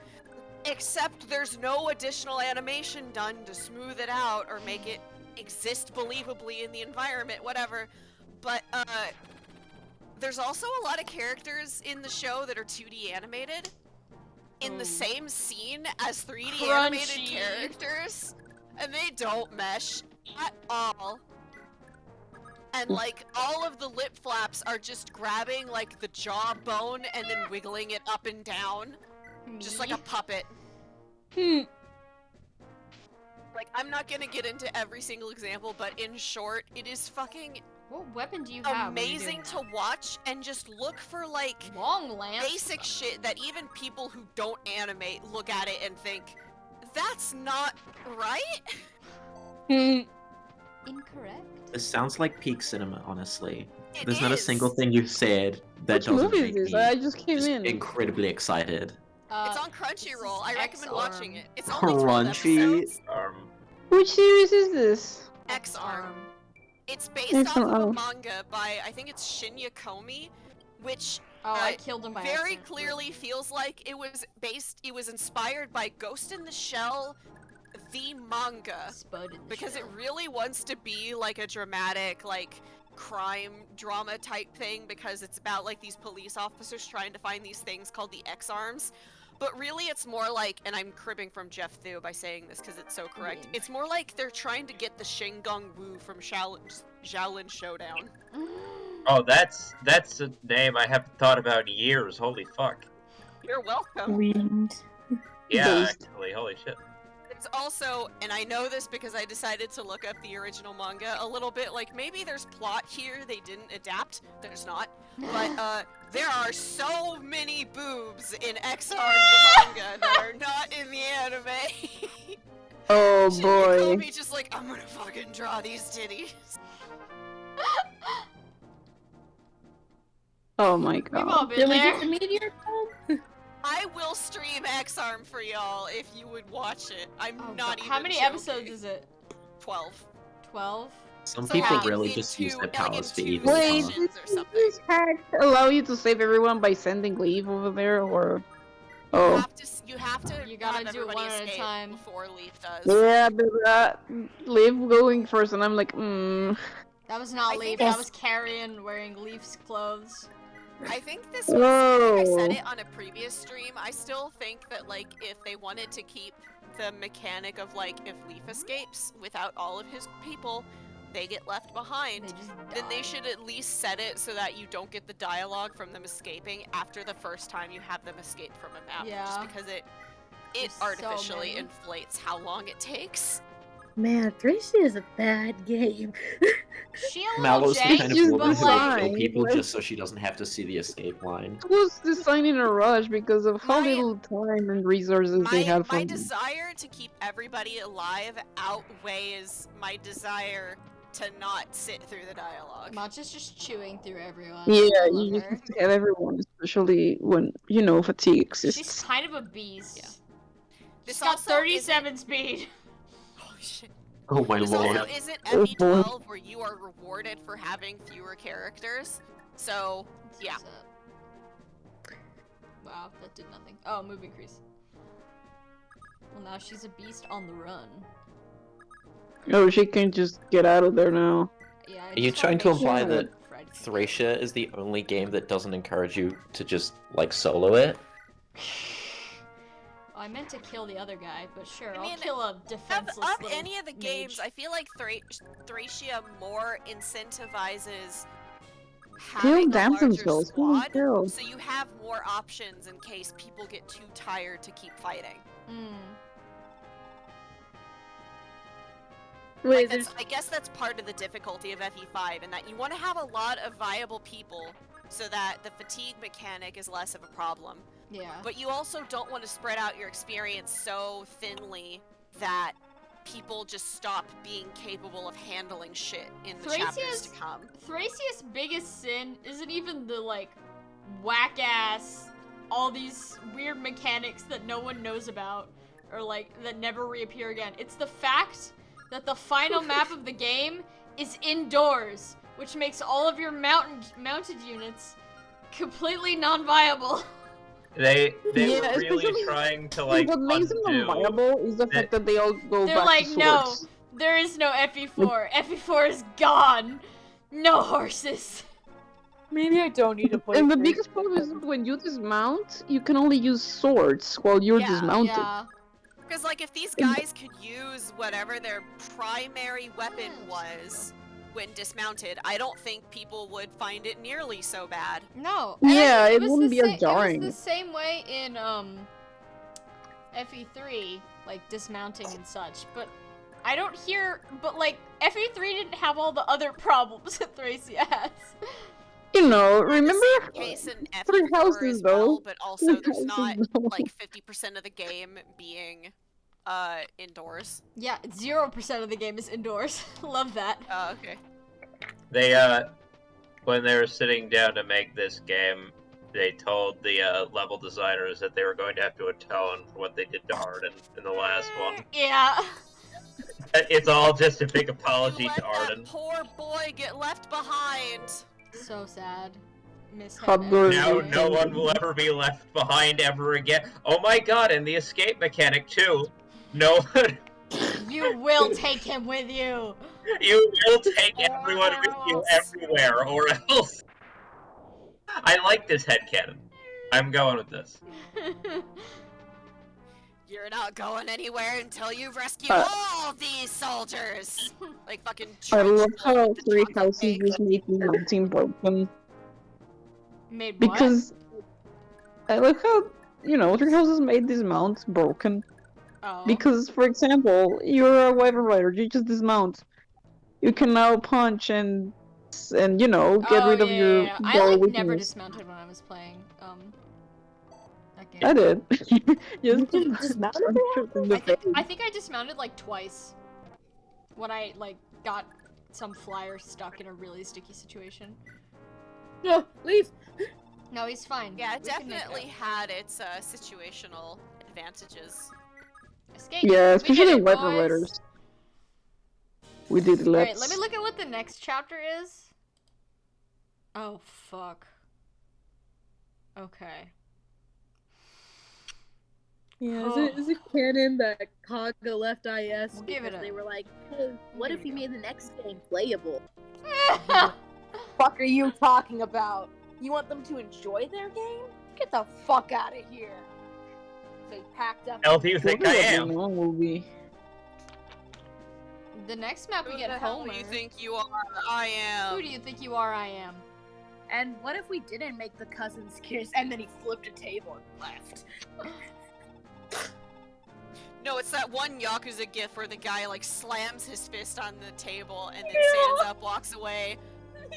Except there's no additional animation done to smooth it out or make it exist believably in the environment, whatever. But there's also a lot of characters in the show that are 2D animated in the same scene as 3D animated characters, and they don't mesh at all. And like all of the lip flaps are just grabbing like the jawbone and then wiggling it up and down, just like a puppet. Like, I'm not gonna get into every single example, but in short, it is fucking What weapon do you have? amazing to watch and just look for like Long lance. basic shit that even people who don't animate look at it and think, that's not right? Incorrect. This sounds like peak cinema, honestly. It There's not a is. single thing you've said that Which doesn't movie make is this? me I just came just in. incredibly excited. It's on This Crunchyroll. is I recommend X-Arm. watching it. It's only 12 Crunchy. episodes. Which series is this? X-Arm. It's based X-Arm, off of oh. a manga by, I think it's Shinya Komi, which Oh, I killed him by very accident. clearly feels like it was inspired by Ghost in the Shell, the manga. Spud in the Because it shell. really wants to be like a dramatic, like, crime drama type thing, because it's about like these police officers trying to find these things called the X-Arms. But really it's more like, and I'm cribbing from Jeff Thu by saying this because it's so correct, it's more like they're trying to get the Shingung Wu from Shaolin Showdown. Oh, that's a name I haven't thought about in years. Holy fuck. You're welcome. Wind. Yeah, Based. actually, holy shit. It's also, and I know this because I decided to look up the original manga a little bit, like maybe there's plot here they didn't adapt, there's not, but there are so many boobs in X-Arm the manga that are not in the anime. Oh Shinya boy. Komi just like, I'm gonna fucking draw these titties. Oh my We've all god. been Did we there. get the meteor bomb? I will stream X-Arm for y'all if you would watch it. I'm Oh, not God. even How many joking. episodes is it? 12. 12? Some So, people like, really in just use two- their like, in powers for two evil. Wait, seasons. huh? or did something. this hack allow you to save everyone by sending Leave over there, or? You Oh. have to, you have to You gotta have do it everybody one at a escape time. before Leaf does. Yeah, but Leave going first, and I'm like, That was not I Leaf, think that it's- was Carrion wearing Leaf's clothes. I think this was, I think I said Whoa. it on a previous stream, I still think that, like, if they wanted to keep the mechanic of, like, if Leaf escapes without all of his people, they get left They behind, just then they died. should at least set it so that you don't get the dialogue from them escaping after the first time you have them escape from a map. Yeah. Just because it There's so artificially many. inflates how long it takes. Man, Thracia is a bad game. She a little Mallow's the jank, kind of She's woman but who will like, kill fine, people like- just so she doesn't have to see the escape line. it was designed in a rush because of how My- little time and resources they had My from. desire to keep everybody alive outweighs my desire to not sit through the dialogue. Matcha's just chewing through everyone. Yeah, I you love just her. have to get everyone, especially when fatigue exists. She's kind of a beast. Yeah. She's This got also 37 speed. Holy shit. Oh my This lord. also isn't Oh, boy. FE12 where you are rewarded for having fewer characters. So, yeah. Wow, that did nothing. Oh, move increase. Well, now she's a beast on the run. Oh, she can just get out of there now. Yeah. Are you just trying wanna to make imply sure that Fred can Thracia is the only game that doesn't encourage you to just, like, solo it? Oh, I meant to kill the other guy, but sure, I mean, I'll kill a defenseless Of little any of the games, mage. I feel like Thracia more incentivizes Kill having a damn larger themselves. squad, Kill. so you have more options in case people get too tired to keep fighting. Wait, Like I guess that's part of the difficulty of FE5, in that you want to have a lot of viable people so that the fatigue mechanic is less of a problem. Yeah. But you also don't want to spread out your experience so thinly that people just stop being capable of handling shit in the chapters to come. Thracia's biggest sin isn't even the, like, whack-ass, all these weird mechanics that no one knows about, or, like, that never reappear again. It's the fact that the final map of the game is indoors, which makes all of your mounted units completely non-viable. They Yeah, were really especially- trying to, like, What makes them undo... unviable is the fact that they all go They're back like, to no, swords. there is no FE4. FE4 is gone. No horses. maybe I don't need to play. And the Thracia. biggest problem is that when you dismount, you can only use swords while you're Yeah, dismounted. Yeah. Because, like, if these guys could use whatever their primary weapon was when dismounted, I don't think people would find it nearly so bad. No. Yeah, and it was wouldn't the be as jarring. It was the same way in FE3, like dismounting and such. But I don't hear. But like FE3 didn't have all the other problems that Thracia has. You know, remember The same case in Three FE4 houses, as well, though. but also Three there's houses, not though. like 50% of the game being indoors. Yeah, 0% of the game is indoors. Love that. Okay. They, when they were sitting down to make this game, they told the, level designers that they were going to have to atone for what they did to Arden in the last one. Yeah. It's all just a big apology You let to Arden. that poor boy get left behind. So sad. Miss him. Hot every girl. Now day. no one will ever be left behind ever again. Oh my god, and the escape mechanic too. No one... You will take him with you. You will take everyone with you everywhere, or else. I like this headcanon. I'm going with this. You're not going anywhere until you've rescued Uh, all these soldiers. Like fucking. I trench love how coat with the Three chocolate Houses cake. was making the team broken. Made what? Because I like how, you know, Three Houses made these mounts broken. Oh. Because, for example, you're a Wyvern Rider, you just dismount. You can now punch and you know, get rid of your I dull like never weakness. dismounted when I was playing that game. I did. Just dismount in the face. I think I dismounted like twice when I like got some flyer stuck in a really sticky situation. No, leave. No, he's fine. Yeah, it We can make definitely it. had its situational advantages. Escape. Yeah, We did especially it, Wyvern boys. Riders. We did it. Alright, let me look at what the next chapter is. Oh, fuck. Okay. Yeah, Oh. is it canon that Kaga left IS We'll give it because a- they were like, hey, what give if it we a go. made the next game playable? Fuck are you talking about? You want them to enjoy their game? Get the fuck out of here. So he packed up. Hell do you think I am? Movie. The next map we Who get the hell Homer. do you think you are? I am. Who do you think you are? I am. And what if we didn't make the cousins kiss and then he flipped a table and left? No, it's that one Yakuza gif where the guy like slams his fist on the table and then stands up, walks away,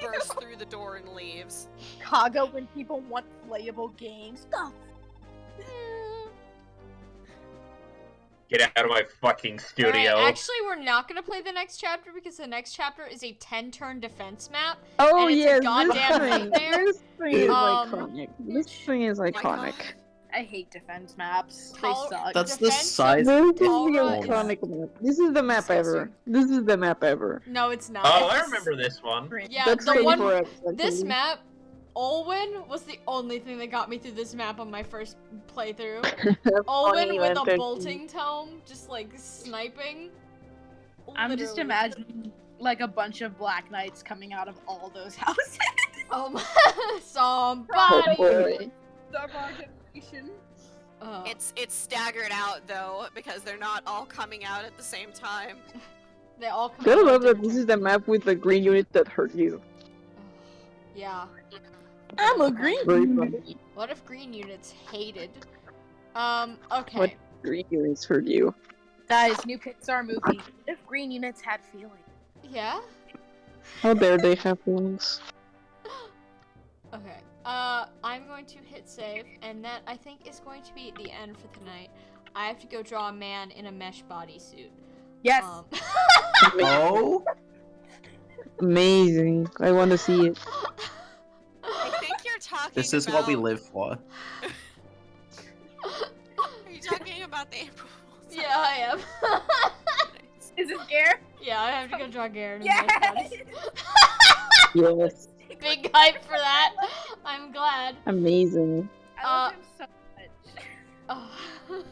bursts through the door and leaves. Kaga when people want playable games. The Get out of my fucking studio. Alright, actually, we're not gonna play the next chapter because the next chapter is a 10-turn defense map. Oh And it's a yes, goddamn this thing. nightmare. This thing is Um, iconic. This thing is my iconic. I hate defense maps. They Tol- suck. That's the Defense size. This is the Aura is iconic map. This is the map ever. disgusting. This is the map ever. No, it's not. Oh, I remember this one. Yeah, That's the so one. correct, This actually. map Olwen was the only thing that got me through this map on my first playthrough. Funny, Olwen with a man, bolting tome, just like sniping. I'm just Literally. imagining like a bunch of Black Knights coming out of all those houses. Oh my, Oh somebody. boy. Of our generation. It's staggered out though because they're not all coming out at the same time. They all come Gotta out at love that different this is the map with the green unit that hurt you. Yeah. I'm a green. Very funny. What if green units hated? Okay. What green units hurt you? Guys, new Pixar movie. What if green units had feelings? Yeah? How dare they have feelings? Okay. I'm going to hit save, and that, I think, is going to be the end for tonight. I have to go draw a man in a mesh bodysuit. Yes. Oh? Amazing. I want to see it. I think you're talking This is about... what we live for. Are you talking about the April Fool's? Yeah, I am. Is it Gare? Yeah, I have to go draw Garen in a Yes. mesh bodysuit. Yes. Big hype for that. I'm glad. Amazing. I love him so much. Oh.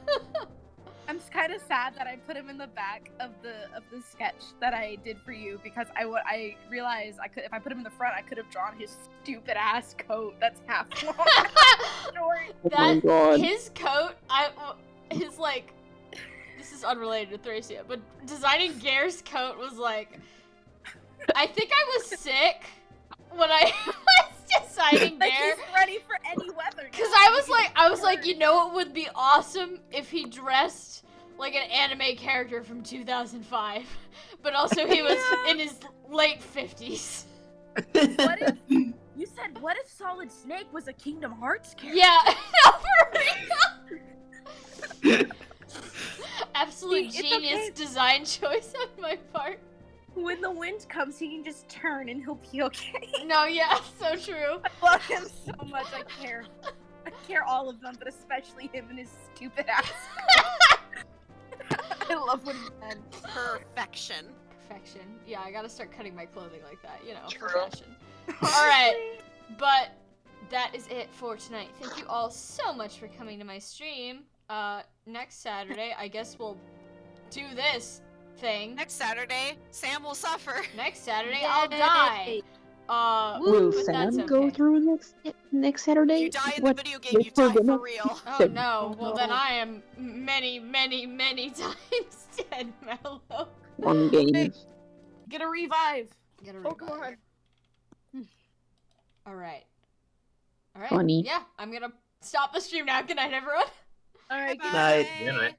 I'm kind of sad that I put him in the back of the sketch that I did for you because I realized I could if I put him in the front I could have drawn his stupid ass coat that's half long. Short. Oh my god. His coat, his like, this is unrelated to Thracia, but designing Gare's coat was like, I think I was sick when I was designing Like Gare. he's ready for any weather. Cause I was like, you know what would be awesome if he dressed like an anime character from 2005, but also he was in his late 50s. What if you said? What if Solid Snake was a Kingdom Hearts character? Yeah, no, for real. Absolute See, it's genius okay. design choice on my part. When the wind comes, he can just turn and he'll be okay. No, yeah, so true. I love him so much. I care all of them, but especially him and his stupid ass. I love what he said. Perfection. Perfection. Yeah, I gotta start cutting my clothing like that, you know, for True. fashion. Alright, but that is it for tonight. Thank you all so much for coming to my stream. Next Saturday, I guess we'll do this thing. Next Saturday, Sam will suffer. Next Saturday, I'll die. Will but that's Sam go okay. through next Saturday? If you die in the What? video game, Wait you for die the for next- real. Oh no, well Oh, then no. I am many, many, many times dead, Mallow. One game. Get a revive. Get a Oh, revive. come on. Alright. Alright. Funny. Yeah, I'm gonna stop the stream now. Good night, everyone. All right. Bye-bye. Night. Good night.